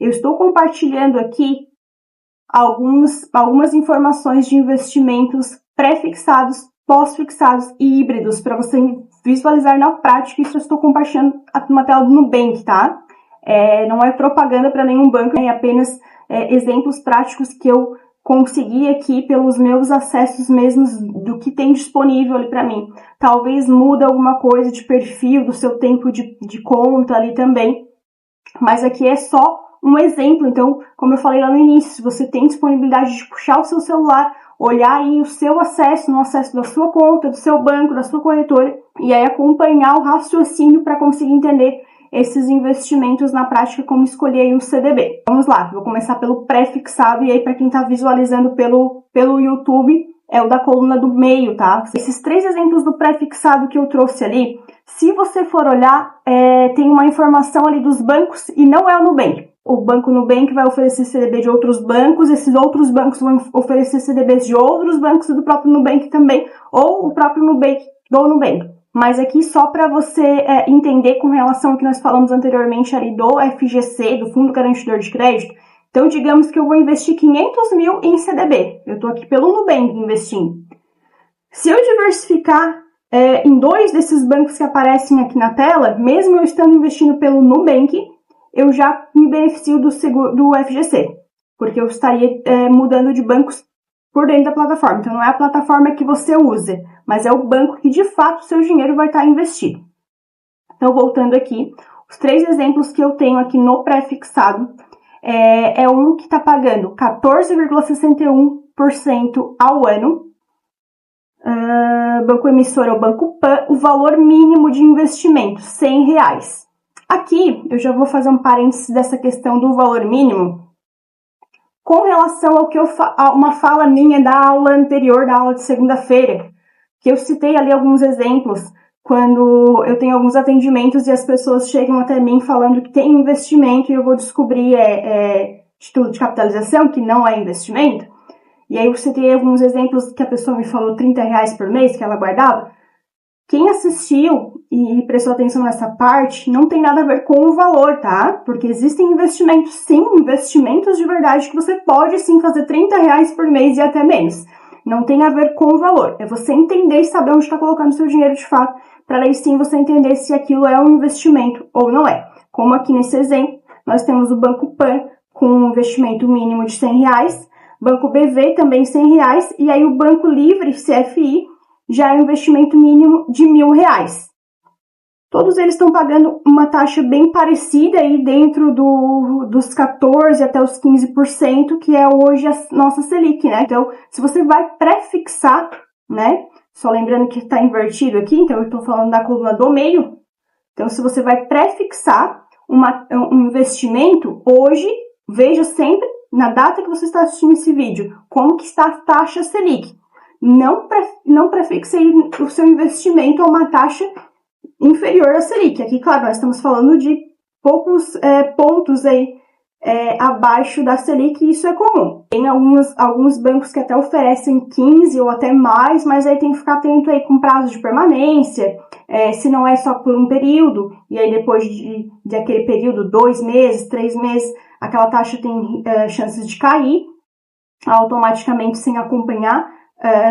Eu estou compartilhando aqui algumas informações de investimentos pré-fixados, pós-fixados e híbridos para você visualizar na prática. Isso eu estou compartilhando uma tela do Nubank, tá? Não é propaganda para nenhum banco, é apenas exemplos práticos que eu consegui aqui pelos meus acessos mesmos do que tem disponível ali para mim. Talvez muda alguma coisa de perfil, do seu tempo de conta ali também, mas aqui é só um exemplo. Então, como eu falei lá no início, se você tem disponibilidade de puxar o seu celular, olhar aí o seu acesso, no acesso da sua conta, do seu banco, da sua corretora, e aí acompanhar o raciocínio para conseguir entender esses investimentos na prática, como escolher aí um CDB. Vamos lá, vou começar pelo pré-fixado, e aí para quem está visualizando pelo YouTube, é o da coluna do meio, tá? Esses 3 exemplos do pré-fixado que eu trouxe ali, se você for olhar, tem uma informação ali dos bancos e não é o Nubank. O Banco Nubank vai oferecer CDB de outros bancos, esses outros bancos vão oferecer CDBs de outros bancos e do próprio Nubank também, ou o próprio Nubank do Nubank. Mas aqui só para você entender com relação ao que nós falamos anteriormente ali do FGC, do Fundo Garantidor de Crédito. Então, digamos que eu vou investir 500 mil em CDB. Eu estou aqui pelo Nubank investindo. Se eu diversificar em 2 desses bancos que aparecem aqui na tela, mesmo eu estando investindo pelo Nubank, eu já me beneficio do FGC, porque eu estaria mudando de bancos por dentro da plataforma. Então, não é a plataforma que você usa, mas é o banco que, de fato, o seu dinheiro vai estar investido. Então, voltando aqui, os 3 exemplos que eu tenho aqui no pré-fixado, é um que está pagando 14,61% ao ano. Banco emissor é o Banco Pan, o valor mínimo de investimento, R$100. Aqui, eu já vou fazer um parênteses dessa questão do valor mínimo, com relação ao que uma fala minha da aula anterior, da aula de segunda-feira, que eu citei ali alguns exemplos, quando eu tenho alguns atendimentos e as pessoas chegam até mim falando que tem investimento e eu vou descobrir título de capitalização, que não é investimento. E aí eu citei alguns exemplos que a pessoa me falou R$30 por mês que ela guardava. Quem assistiu e prestou atenção nessa parte não tem nada a ver com o valor, tá? Porque existem investimentos, sim, investimentos de verdade que você pode sim fazer R$30 por mês e até menos. Não tem a ver com o valor. É você entender e saber onde está colocando o seu dinheiro de fato, para aí sim você entender se aquilo é um investimento ou não é. Como aqui nesse exemplo, nós temos o Banco Pan com um investimento mínimo de R$100, Banco BV também R$100, e aí o Banco Livre, CFI, já é um investimento mínimo de R$1.000. Todos eles estão pagando uma taxa bem parecida aí dentro dos 14% até os 15%, que é hoje a nossa Selic, né? Então, se você vai pré-fixar, né? Só lembrando que está invertido aqui, então eu estou falando da coluna do meio. Então, se você vai pré-fixar um investimento, hoje, veja sempre, na data que você está assistindo esse vídeo, como que está a taxa Selic. Não prefixe o seu investimento a uma taxa inferior à Selic. Aqui, claro, nós estamos falando de poucos pontos aí abaixo da Selic, e isso é comum. Tem alguns bancos que até oferecem 15 ou até mais, mas aí tem que ficar atento aí com prazo de permanência, se não é só por um período, e aí depois de aquele período, 2 meses, 3 meses, aquela taxa tem chances de cair automaticamente sem acompanhar,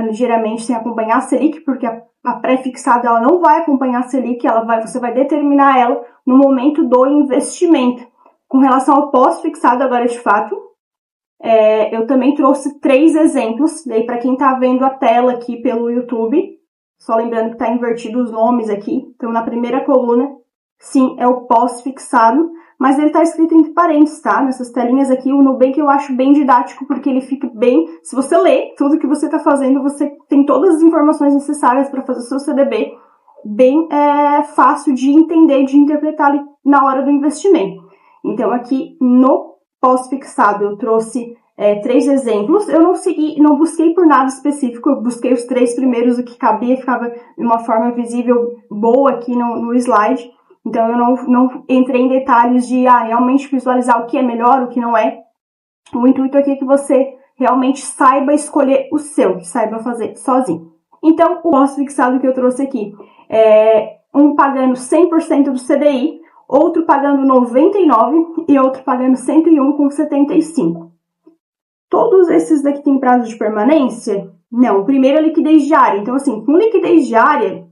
ligeiramente sem acompanhar a Selic, porque a pré-fixada ela não vai acompanhar a Selic, você vai determinar ela no momento do investimento. Com relação ao pós-fixado, agora de fato, eu também trouxe 3 exemplos, daí para quem está vendo a tela aqui pelo YouTube, só lembrando que está invertido os nomes aqui. Então, na primeira coluna, sim, é o pós-fixado, mas ele está escrito entre parênteses, tá? Nessas telinhas aqui, o Nubank eu acho bem didático, porque ele fica bem... Se você lê tudo que você está fazendo, você tem todas as informações necessárias para fazer o seu CDB, bem fácil de entender, de interpretar ali na hora do investimento. Então, aqui no pós-fixado, eu trouxe 3 exemplos. Eu não busquei por nada específico, eu busquei os 3 primeiros, o que cabia, ficava de uma forma visível boa aqui no slide. Então, eu não entrei em detalhes de realmente visualizar o que é melhor, o que não é. O intuito aqui é que você realmente saiba escolher o seu, que saiba fazer sozinho. Então, o pós-fixado que eu trouxe aqui é um pagando 100% do CDI, outro pagando 99 e outro pagando 101,75. Todos esses daqui têm prazo de permanência? Não, o primeiro é liquidez diária. Então, assim, com liquidez diária,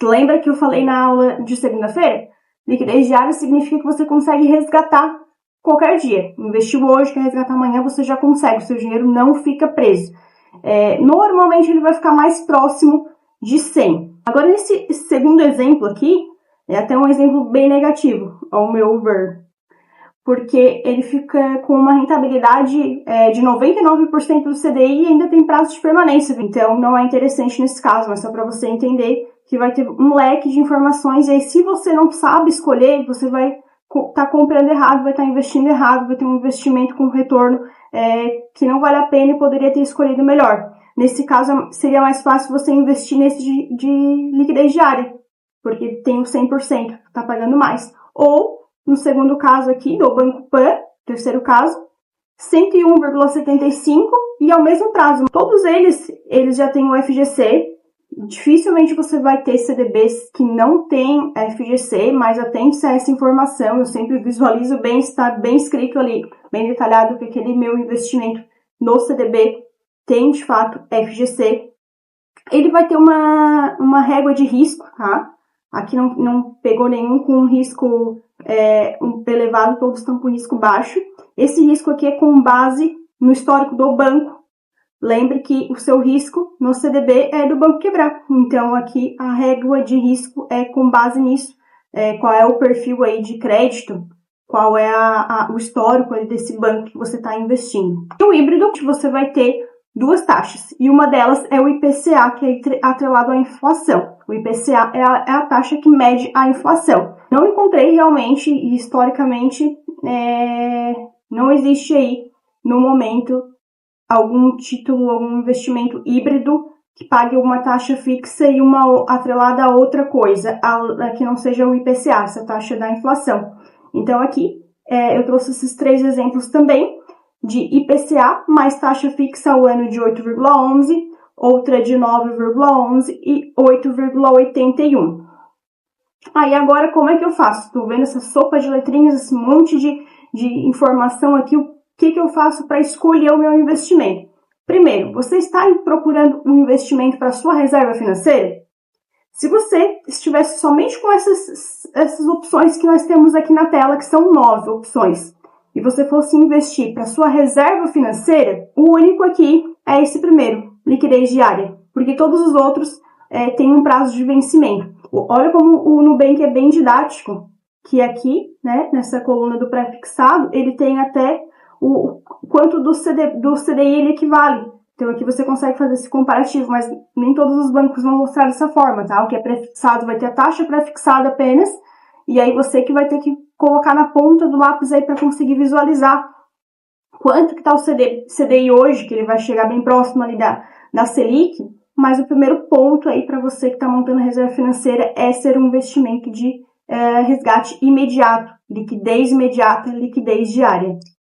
lembra que eu falei na aula de segunda-feira? Liquidez diária significa que você consegue resgatar qualquer dia. Investiu hoje, quer resgatar amanhã, você já consegue. O seu dinheiro não fica preso. Normalmente ele vai ficar mais próximo de 100. Agora, nesse segundo exemplo aqui, é até um exemplo bem negativo, ao meu ver. Porque ele fica com uma rentabilidade de 99% do CDI e ainda tem prazo de permanência. Então, não é interessante nesse caso, mas só para você entender que vai ter um leque de informações. E aí, se você não sabe escolher, você vai estar comprando errado, vai estar investindo errado, vai ter um investimento com retorno que não vale a pena e poderia ter escolhido melhor. Nesse caso, seria mais fácil você investir nesse de liquidez diária, porque tem o 100%, está pagando mais. Ou, no segundo caso aqui, do Banco Pan, terceiro caso, 101,75 e ao mesmo prazo. Todos eles já têm o FGC. Dificilmente você vai ter CDBs que não tem FGC, mas atente-se a essa informação. Eu sempre visualizo bem, está bem escrito ali, bem detalhado, que aquele meu investimento no CDB tem, de fato, FGC. Ele vai ter uma régua de risco, tá? Aqui não pegou nenhum com risco elevado, todos estão com risco baixo. Esse risco aqui é com base no histórico do banco. Lembre que o seu risco no CDB é do banco quebrar. Então, aqui a régua de risco é com base nisso. Qual é o perfil aí de crédito, qual é o histórico aí desse banco que você está investindo. E o híbrido, você vai ter duas taxas. E uma delas é o IPCA, que é atrelado à inflação. O IPCA é a taxa que mede a inflação. Não encontrei realmente, e historicamente, não existe aí, no momento, algum título, algum investimento híbrido que pague uma taxa fixa e uma atrelada a outra coisa, que não seja o IPCA, essa taxa da inflação. Então, aqui, eu trouxe esses 3 exemplos também, de IPCA mais taxa fixa ao ano de 8,11, outra de 9,11 e 8,81. Aí agora como é que eu faço? Tô vendo essa sopa de letrinhas, esse monte de informação aqui, o que eu faço para escolher o meu investimento? Primeiro, você está procurando um investimento para sua reserva financeira? Se você estivesse somente com essas opções que nós temos aqui na tela, que são 9 opções, e você fosse investir para sua reserva financeira, o único aqui é esse primeiro, liquidez diária, porque todos os outros têm um prazo de vencimento. Olha como o Nubank é bem didático, que aqui, né, nessa coluna do pré-fixado, ele tem até o quanto do CDI ele equivale. Então aqui você consegue fazer esse comparativo, mas nem todos os bancos vão mostrar dessa forma, tá? O que é pré-fixado vai ter a taxa pré-fixada apenas, e aí você que vai ter que colocar na ponta do lápis aí para conseguir visualizar quanto que tá o CDI hoje, que ele vai chegar bem próximo ali da Selic, mas o primeiro ponto aí para você que está montando a reserva financeira é ser um investimento de resgate imediato, liquidez imediata, liquidez diária.